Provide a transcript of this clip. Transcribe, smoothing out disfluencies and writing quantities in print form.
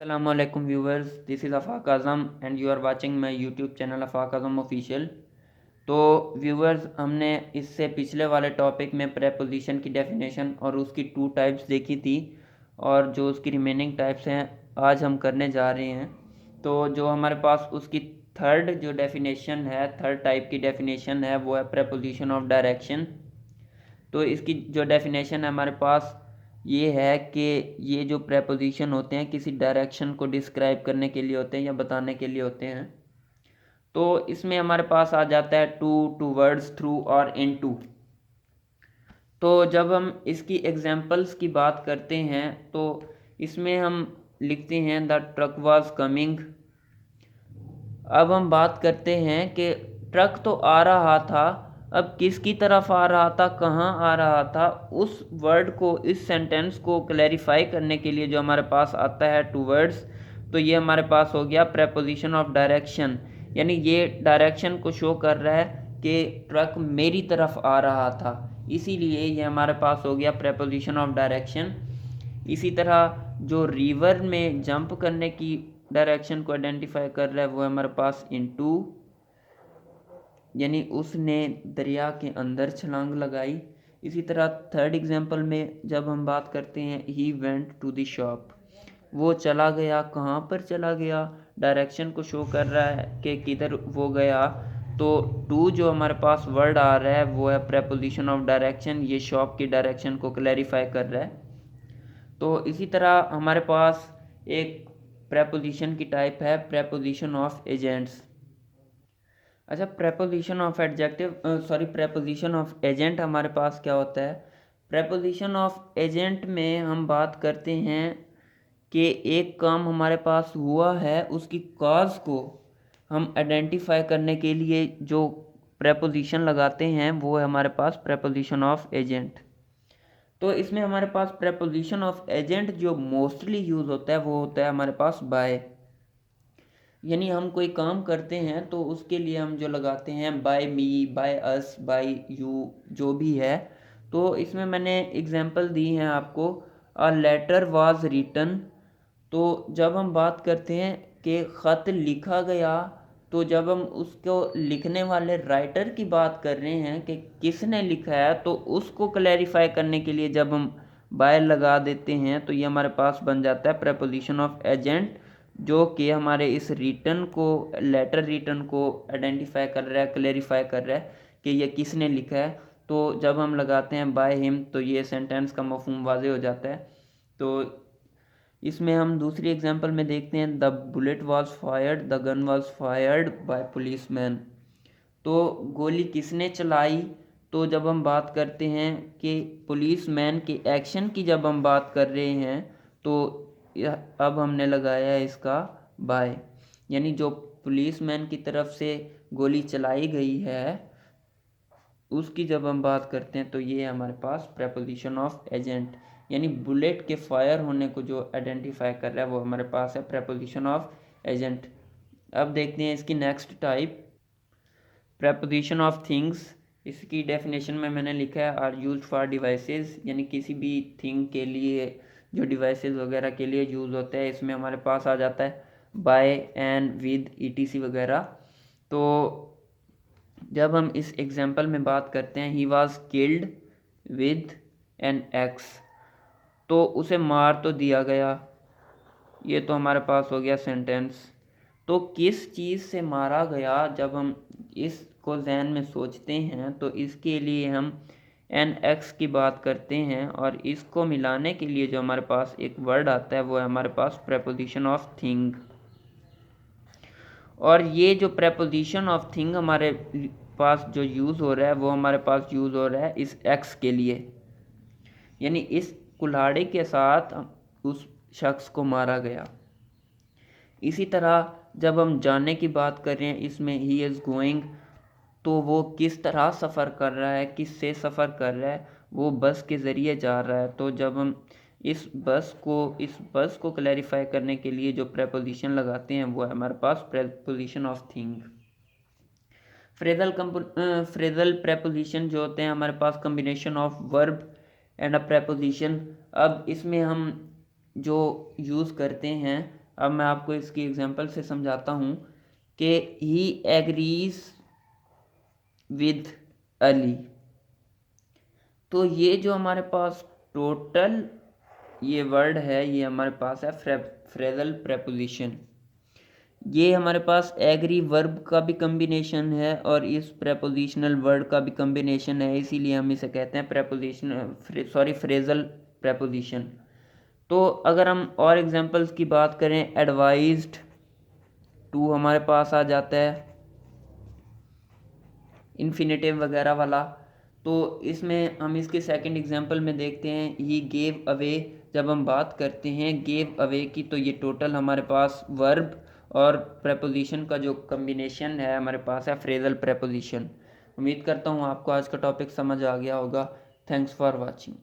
Assalamualaikum viewers, this is Afaq Azam and you are watching my YouTube channel Afaq Azam Official। तो viewers, हमने इससे पिछले वाले topic में प्रेपोजिशन की डेफिनेशन और उसकी टू टाइप्स देखी थी, और जो उसकी रिमेनिंग टाइप्स हैं आज हम करने जा रहे हैं। तो जो हमारे पास उसकी थर्ड जो डेफिनेशन है, थर्ड टाइप की डेफिनेशन है, वो है प्रेपोजिशन ऑफ डायरेक्शन। तो इसकी जो डेफिनेशन है हमारे पास ये है कि ये जो प्रेपोजिशन होते हैं किसी डायरेक्शन को डिस्क्राइब करने के लिए होते हैं या बताने के लिए होते हैं। तो इसमें हमारे पास आ जाता है टू, टूवर्ड्स, थ्रू और इनटू। तो जब हम इसकी एग्जांपल्स की बात करते हैं तो इसमें हम लिखते हैं द ट्रक वाज कमिंग। अब हम बात करते हैं कि ट्रक तो आ रहा था, अब किसकी तरफ आ रहा था, कहाँ आ रहा था, उस वर्ड को, इस सेंटेंस को क्लैरिफाई करने के लिए जो हमारे पास आता है टूवर्ड्स, तो ये हमारे पास हो गया प्रेपोजिशन ऑफ डायरेक्शन। यानी ये डायरेक्शन को शो कर रहा है कि ट्रक मेरी तरफ आ रहा था, इसीलिए ये हमारे पास हो गया प्रेपोजिशन ऑफ डायरेक्शन। इसी तरह जो रिवर में जंप करने की डायरेक्शन को आइडेंटिफाई कर रहा है वो है हमारे पास इनटू, यानी उसने दरिया के अंदर छलांग लगाई। इसी तरह थर्ड एग्जांपल में जब हम बात करते हैं he went to the shop, वो चला गया, कहाँ पर चला गया, डायरेक्शन को शो कर रहा है कि किधर वो गया। तो टू जो हमारे पास वर्ड आ रहा है वो है प्रेपोजिशन ऑफ डायरेक्शन, ये शॉप की डायरेक्शन को क्लैरिफाई कर रहा है। तो इसी तरह हमारे पास एक प्रेपोजिशन की टाइप है प्रेपोजिशन ऑफ एजेंट्स। अच्छा, preposition of preposition of agent हमारे पास क्या होता है। प्रेपोजिशन ऑफ एजेंट में हम बात करते हैं कि एक काम हमारे पास हुआ है, उसकी कॉज को हम आइडेंटिफाई करने के लिए जो प्रेपोजिशन लगाते हैं वो है हमारे पास प्रेपोजिशन ऑफ एजेंट। तो इसमें हमारे पास प्रेपोजिशन ऑफ एजेंट जो मोस्टली यूज़ होता है वो होता है हमारे पास बाय। यानी हम कोई काम करते हैं तो उसके लिए हम जो लगाते हैं by me, by us, by you, जो भी है। तो इसमें मैंने एग्जांपल दी हैं आपको। अ लेटर वाज रिटन, तो जब हम बात करते हैं कि ख़त लिखा गया, तो जब हम उसको लिखने वाले राइटर की बात कर रहे हैं कि किसने लिखा है, तो उसको क्लैरिफाई करने के लिए जब हम बाय लगा देते हैं तो ये हमारे पास बन जाता है प्रेपोजिशन ऑफ एजेंट, जो कि हमारे इस रिटन को, लेटर रिटन को आइडेंटिफाई कर रहा है, क्लैरिफाई कर रहा है कि ये किसने लिखा है। तो जब हम लगाते हैं बाय हिम तो ये सेंटेंस का मफहूम वाज़ेह हो जाता है। तो इसमें हम दूसरी एग्जांपल में देखते हैं the bullet was fired, the gun was fired by policeman. तो गोली किसने चलाई, तो जब हम बात करते हैं कि पुलिसमैन के एक्शन की जब हम बात कर रहे हैं तो अब हमने लगाया है इसका बाय। यानी जो पुलिसमैन की तरफ से गोली चलाई गई है उसकी जब हम बात करते हैं तो ये हमारे पास प्रेपोजिशन ऑफ एजेंट, यानी बुलेट के फायर होने को जो आइडेंटिफाई कर रहा है वो हमारे पास है प्रेपोजिशन ऑफ एजेंट। अब देखते हैं इसकी next type, preposition of things. इसकी डेफिनेशन में मैंने लिखा है आर यूज फॉर डिवाइसेस, यानी किसी भी थिंग के लिए जो डिवाइसेस वगैरह के लिए यूज़ होते हैं। इसमें हमारे पास आ जाता है बाय, एंड, विद, ईटीसी वगैरह। तो जब हम इस एग्जाम्पल में बात करते हैं he was killed with an axe, तो उसे मार तो दिया गया, ये तो हमारे पास हो गया सेंटेंस। तो किस चीज़ से मारा गया, जब हम इसको जहन में सोचते हैं तो इसके लिए हम एन एक्स की बात करते हैं, और इसको मिलाने के लिए जो हमारे पास एक वर्ड आता है वो है हमारे पास प्रेपोजिशन ऑफ थिंग। और ये जो प्रेपोजिशन ऑफ थिंग हमारे पास जो यूज़ हो रहा है वो हमारे पास यूज़ हो रहा है इस एक्स के लिए, यानी इस कुल्हाड़ी के साथ उस शख्स को मारा गया। इसी तरह जब हम जाने की बात कर रहे हैं इसमें ही इज़ गोइंग, तो वो किस तरह सफ़र कर रहा है, किस से सफ़र कर रहा है, वो बस के ज़रिए जा रहा है। तो जब हम इस बस को क्लैरिफाई करने के लिए जो प्रेपोजिशन लगाते हैं वो है हमारे पास preposition of thing. Phrasal preposition जो होते हैं हमारे पास combination of verb and a preposition. अब इसमें हम जो यूज़ करते हैं अब मैं आपको इसकी एग्जांपल से समझाता हूँ कि ही एग्रीज विद अली। तो ये जो हमारे पास टोटल ये वर्ड है, ये हमारे पास है फ्रेजल प्रेपोजिशन। ये हमारे पास एग्री वर्ब का भी कम्बिनेशन है और इस प्रेपोजिशनल वर्ड का भी कम्बिनेशन है, इसीलिए हम इसे कहते हैं फ्रेजल प्रेपोजिशन। तो अगर हम और एग्जांपल्स की बात करें, एडवाइज्ड टू हमारे पास आ जाता है इन्फिनेटिव वगैरह वाला। तो इसमें हम इसके सेकंड एग्जांपल में देखते हैं ही गेव अवे। जब हम बात करते हैं गेव अवे की, तो ये टोटल हमारे पास वर्ब और प्रेपोजिशन का जो कम्बिनेशन है हमारे पास है फ्रेजल प्रेपोजिशन। उम्मीद करता हूँ आपको आज का टॉपिक समझ आ गया होगा। Thanks for watching.